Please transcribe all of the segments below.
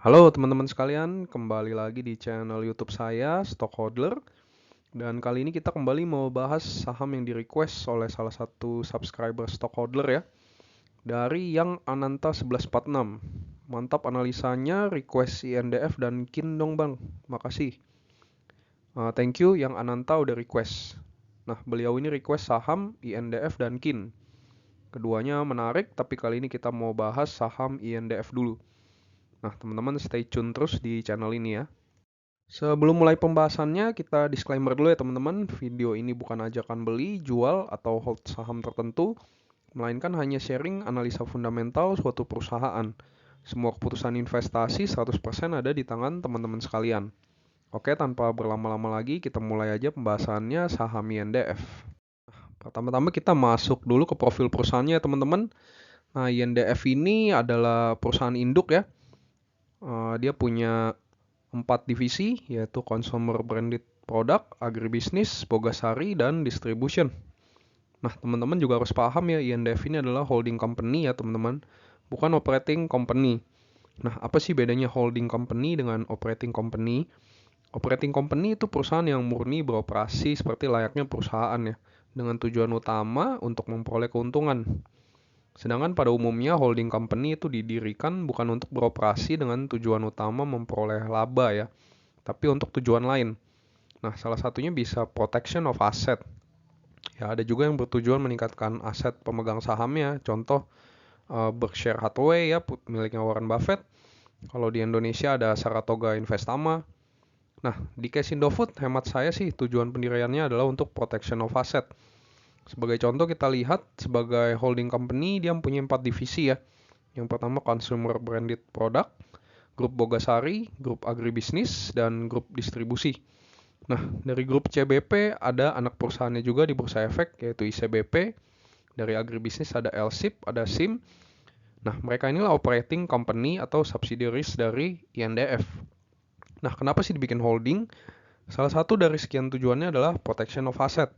Halo teman-teman sekalian, kembali lagi di channel YouTube saya, Stockholder. Dan kali ini kita kembali mau bahas saham yang di-request oleh salah satu subscriber Stockholder ya, dari yang Ananta 1146. Mantap analisanya, request INDF dan KIN dong bang, makasih. Thank you yang Ananta udah request. Nah, beliau ini request saham INDF dan KIN. Keduanya menarik, tapi kali ini kita mau bahas saham INDF dulu. Nah, teman-teman stay tune terus di channel ini ya. Sebelum mulai pembahasannya, kita disclaimer dulu ya teman-teman. Video ini bukan ajakan beli, jual, atau hold saham tertentu, melainkan hanya sharing analisa fundamental suatu perusahaan. Semua keputusan investasi 100% ada di tangan teman-teman sekalian. Oke, tanpa berlama-lama lagi, kita mulai aja pembahasannya saham INDF. Pertama-tama kita masuk dulu ke profil perusahaannya ya teman-teman. Nah, INDF ini adalah perusahaan induk ya. Dia punya 4 divisi, yaitu Consumer Branded Product, Agribisnis, Bogasari, dan Distribution. Nah, teman-teman juga harus paham ya, INDF ini adalah holding company ya teman-teman, bukan operating company. Nah, apa sih bedanya holding company dengan operating company? Operating company itu perusahaan yang murni beroperasi seperti layaknya perusahaan ya, dengan tujuan utama untuk memperoleh keuntungan. Sedangkan pada umumnya holding company itu didirikan bukan untuk beroperasi dengan tujuan utama memperoleh laba ya, tapi untuk tujuan lain. Nah, salah satunya bisa protection of asset. Ya, ada juga yang bertujuan meningkatkan aset pemegang sahamnya. Contoh Berkshire Hathaway ya, miliknya Warren Buffett. Kalau di Indonesia ada Saratoga Investama. Nah, di case Indofood, hemat saya sih tujuan pendiriannya adalah untuk protection of asset. Sebagai contoh kita lihat sebagai holding company dia mempunyai 4 divisi ya. Yang pertama Consumer Branded Product, Grup Bogasari, Grup Agribisnis, dan Grup Distribusi. Nah, dari grup CBP ada anak perusahaannya juga di Bursa Efek, yaitu ICBP. Dari agribisnis ada LSIP, ada SIM. Nah, mereka inilah operating company atau subsidiaries dari INDF. Nah, kenapa sih dibikin holding? Salah satu dari sekian tujuannya adalah protection of asset.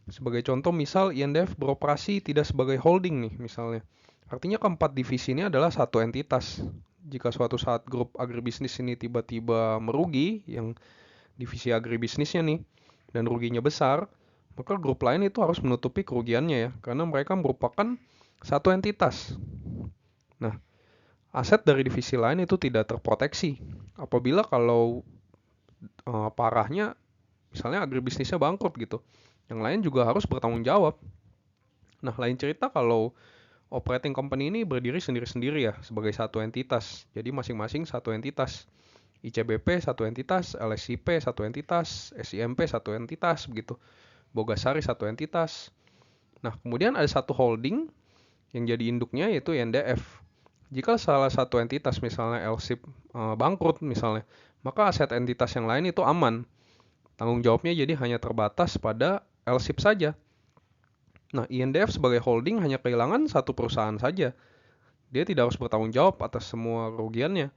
Sebagai contoh, misal INDF beroperasi tidak sebagai holding nih, misalnya. Artinya keempat divisi ini adalah satu entitas. Jika suatu saat grup agribisnis ini tiba-tiba merugi, yang divisi agribisnisnya nih, dan ruginya besar, maka grup lain itu harus menutupi kerugiannya ya, karena mereka merupakan satu entitas. Nah, aset dari divisi lain itu tidak terproteksi. Apabila kalau parahnya, misalnya agribisnisnya bangkrut gitu, yang lain juga harus bertanggung jawab. Nah, lain cerita kalau operating company ini berdiri sendiri-sendiri ya, sebagai satu entitas. Jadi masing-masing satu entitas. ICBP satu entitas, LSIP satu entitas, SIMP satu entitas, begitu. Bogasari satu entitas. Nah, kemudian ada satu holding yang jadi induknya yaitu NDF. Jika salah satu entitas misalnya LSIP bangkrut misalnya, maka aset entitas yang lain itu aman. Tanggung jawabnya jadi hanya terbatas pada LSIP saja. Nah, INDF sebagai holding hanya kehilangan satu perusahaan saja. Dia tidak harus bertanggung jawab atas semua kerugiannya.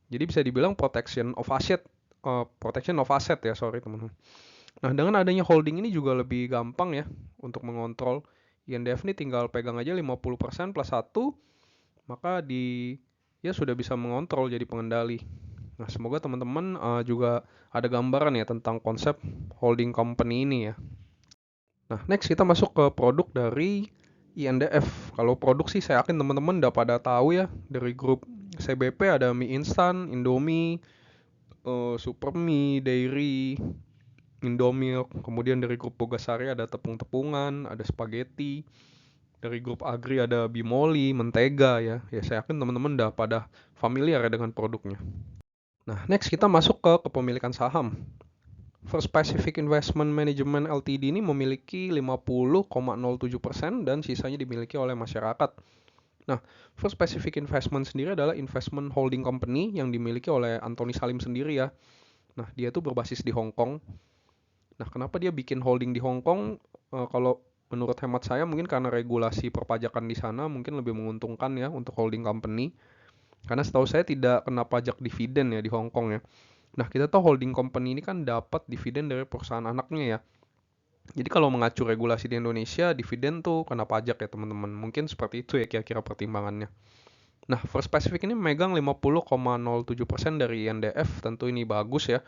Jadi bisa dibilang protection of asset ya, sorry teman-teman. Nah, dengan adanya holding ini juga lebih gampang ya untuk mengontrol. INDF ini tinggal pegang aja 50% plus 1, maka ya sudah bisa mengontrol jadi pengendali. Nah, semoga teman-teman juga ada gambaran ya tentang konsep holding company ini ya. Nah, next kita masuk ke produk dari INDF. Kalau produk sih saya yakin teman-teman udah pada tahu ya, dari grup CBP ada mie instan, Indomie, Supermie, Dairy, Indomilk. Kemudian dari grup Bogasari ada tepung-tepungan, ada spaghetti. Dari grup Agri ada Bimoli, mentega ya. Ya saya yakin teman-teman udah pada familiar ya dengan produknya. Nah, next kita masuk ke kepemilikan saham. First Pacific Investment Management Ltd ini memiliki 50,07% dan sisanya dimiliki oleh masyarakat. Nah, First Pacific Investment sendiri adalah investment holding company yang dimiliki oleh Anthony Salim sendiri ya. Nah, dia tuh berbasis di Hong Kong. Nah, kenapa dia bikin holding di Hong Kong? Kalau menurut hemat saya mungkin karena regulasi perpajakan di sana mungkin lebih menguntungkan ya untuk holding company. Karena setahu saya tidak kena pajak dividen ya di Hong Kong ya. Nah, kita tahu holding company ini kan dapat dividen dari perusahaan anaknya ya. Jadi kalau mengacu regulasi di Indonesia, dividen tuh kena pajak ya teman-teman. Mungkin seperti itu ya kira-kira pertimbangannya. Nah, First Pacific ini memegang 50,07% dari INDF, tentu ini bagus ya.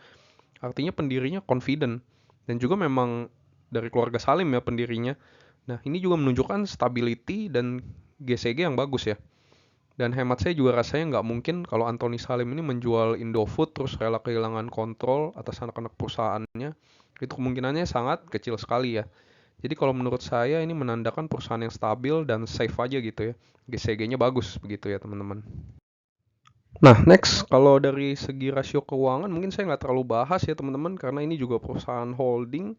Artinya pendirinya confident dan juga memang dari keluarga Salim ya pendirinya. Nah, ini juga menunjukkan stability dan GCG yang bagus ya. Dan hemat saya juga rasanya nggak mungkin kalau Anthony Salim ini menjual Indofood terus rela kehilangan kontrol atas anak-anak perusahaannya. Itu kemungkinannya sangat kecil sekali ya. Jadi kalau menurut saya ini menandakan perusahaan yang stabil dan safe aja gitu ya. GCG-nya bagus begitu ya teman-teman. Nah, next, kalau dari segi rasio keuangan mungkin saya nggak terlalu bahas ya teman-teman karena ini juga perusahaan holding,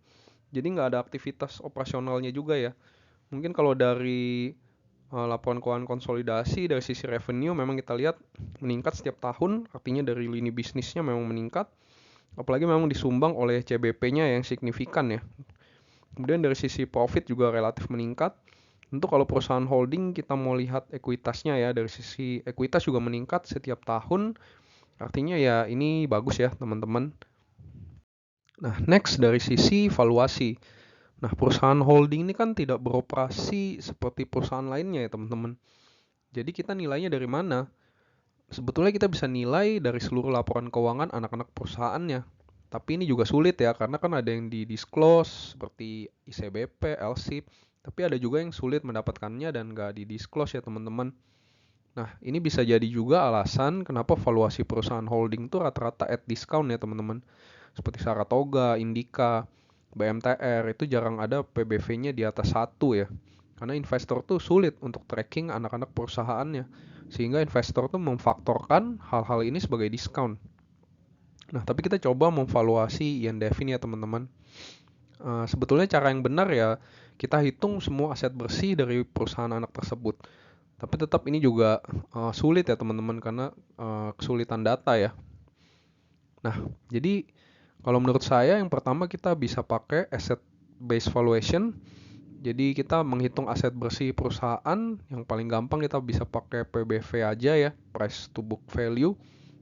jadi nggak ada aktivitas operasionalnya juga ya. Mungkin kalau dari laporan keuangan konsolidasi dari sisi revenue memang kita lihat meningkat setiap tahun, artinya dari lini bisnisnya memang meningkat, apalagi memang disumbang oleh CBP-nya yang signifikan ya. Kemudian dari sisi profit juga relatif meningkat. Untuk kalau perusahaan holding kita mau lihat ekuitasnya ya, dari sisi ekuitas juga meningkat setiap tahun. Artinya ya ini bagus ya teman-teman. Nah, next dari sisi valuasi. Nah, perusahaan holding ini kan tidak beroperasi seperti perusahaan lainnya ya teman-teman. Jadi kita nilainya dari mana? Sebetulnya kita bisa nilai dari seluruh laporan keuangan anak-anak perusahaannya. Tapi ini juga sulit ya, karena kan ada yang di-disclose seperti ICBP, LSIP. Tapi ada juga yang sulit mendapatkannya dan nggak di-disclose ya teman-teman. Nah, ini bisa jadi juga alasan kenapa valuasi perusahaan holding itu rata-rata at discount ya teman-teman. Seperti Saratoga, Indika, BMTR itu jarang ada PBV-nya di atas 1 ya. Karena investor tuh sulit untuk tracking anak-anak perusahaannya. Sehingga investor tuh memfaktorkan hal-hal ini sebagai diskon. Nah, tapi kita coba memvaluasi INDF ini ya teman-teman. Sebetulnya cara yang benar ya kita hitung semua aset bersih dari perusahaan anak tersebut. Tapi tetap ini juga sulit ya teman-teman karena kesulitan data ya. Nah, jadi kalau menurut saya yang pertama kita bisa pakai asset based valuation. Jadi kita menghitung aset bersih perusahaan, yang paling gampang kita bisa pakai PBV aja ya, price to book value.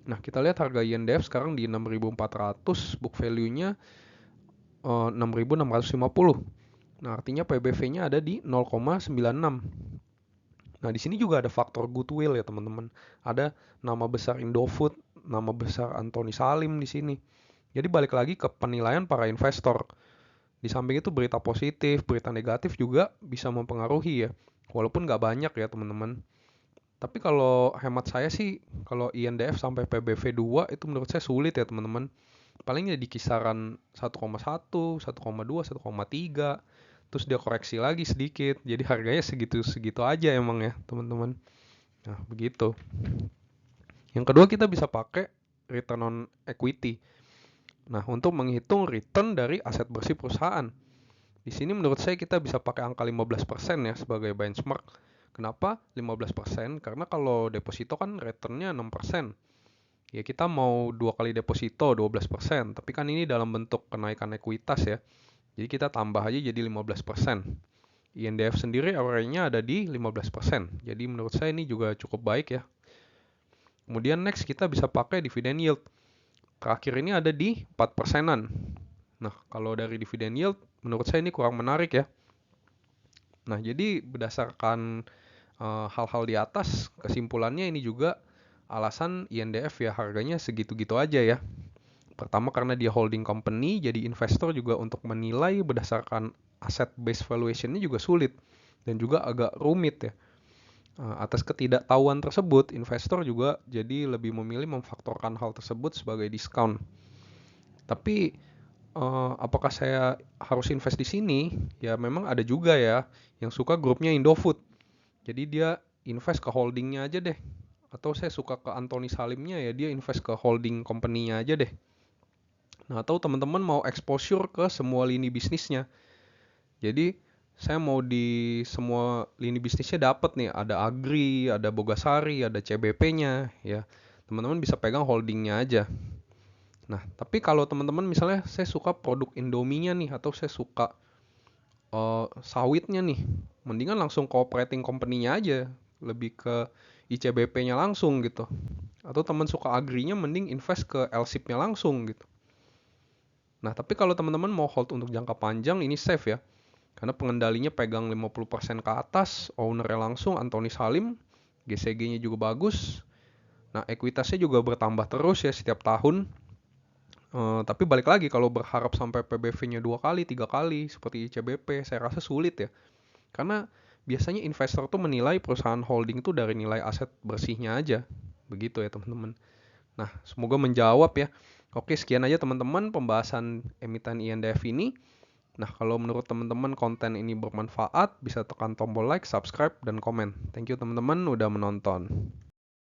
Nah, kita lihat harga INDF sekarang di 6.400, book value-nya 6.650. Nah, artinya PBV-nya ada di 0,96. Nah, di sini juga ada faktor goodwill ya, teman-teman. Ada nama besar Indofood, nama besar Anthony Salim di sini. Jadi balik lagi ke penilaian para investor. Di samping itu berita positif, berita negatif juga bisa mempengaruhi ya. Walaupun nggak banyak ya teman-teman. Tapi kalau hemat saya sih, kalau INDF sampai PBV 2 itu menurut saya sulit ya teman-teman. Palingnya di kisaran 1,1, 1,2, 1,3. Terus dia koreksi lagi sedikit. Jadi harganya segitu-segitu aja emang ya teman-teman. Nah begitu. Yang kedua kita bisa pakai return on equity. Nah, untuk menghitung return dari aset bersih perusahaan. Di sini menurut saya kita bisa pakai angka 15% ya sebagai benchmark. Kenapa 15%? Karena kalau deposito kan returnnya 6%. Ya kita mau 2 kali deposito 12%, tapi kan ini dalam bentuk kenaikan ekuitas ya. Jadi kita tambah aja jadi 15%. INDF sendiri ROE-nya ada di 15%. Jadi menurut saya ini juga cukup baik ya. Kemudian next kita bisa pakai dividend yield. Terakhir ini ada di 4%-an. Nah, kalau dari dividend yield, menurut saya ini kurang menarik ya. Nah, jadi berdasarkan hal-hal di atas, kesimpulannya ini juga alasan INDF ya harganya segitu-gitu aja ya. Pertama karena dia holding company, jadi investor juga untuk menilai berdasarkan asset based valuation ini juga sulit dan juga agak rumit ya. Atas ketidaktahuan tersebut, investor juga jadi lebih memilih memfaktorkan hal tersebut sebagai diskon. Tapi apakah saya harus invest di sini? Ya memang ada juga ya yang suka grupnya Indofood. Jadi dia invest ke holdingnya aja deh. Atau saya suka ke Anthony Salimnya ya dia invest ke holding company-nya aja deh. Nah, atau teman-teman mau exposure ke semua lini bisnisnya. Jadi saya mau di semua lini bisnisnya dapat nih, ada Agri, ada Bogasari, ada CBP-nya ya. Teman-teman bisa pegang holdingnya aja. Nah, tapi kalau teman-teman misalnya saya suka produk Indomie-nya nih atau saya suka sawitnya nih, mendingan langsung ke operating company-nya aja, lebih ke ICBP-nya langsung gitu. Atau teman suka agrinya mending invest ke LSIP-nya langsung gitu. Nah, tapi kalau teman-teman mau hold untuk jangka panjang ini safe ya. Karena pengendalinya pegang 50% ke atas, ownernya langsung Anthony Salim, GCG-nya juga bagus. Nah, ekuitasnya juga bertambah terus ya setiap tahun. Tapi balik lagi kalau berharap sampai PBV-nya 2 kali, 3 kali seperti ICBP, saya rasa sulit ya. Karena biasanya investor tuh menilai perusahaan holding tuh dari nilai aset bersihnya aja. Begitu ya teman-teman. Nah, semoga menjawab ya. Oke, sekian aja teman-teman pembahasan emiten INDF ini. Nah, kalau menurut teman-teman konten ini bermanfaat, bisa tekan tombol like, subscribe, dan komen. Thank you teman-teman udah menonton.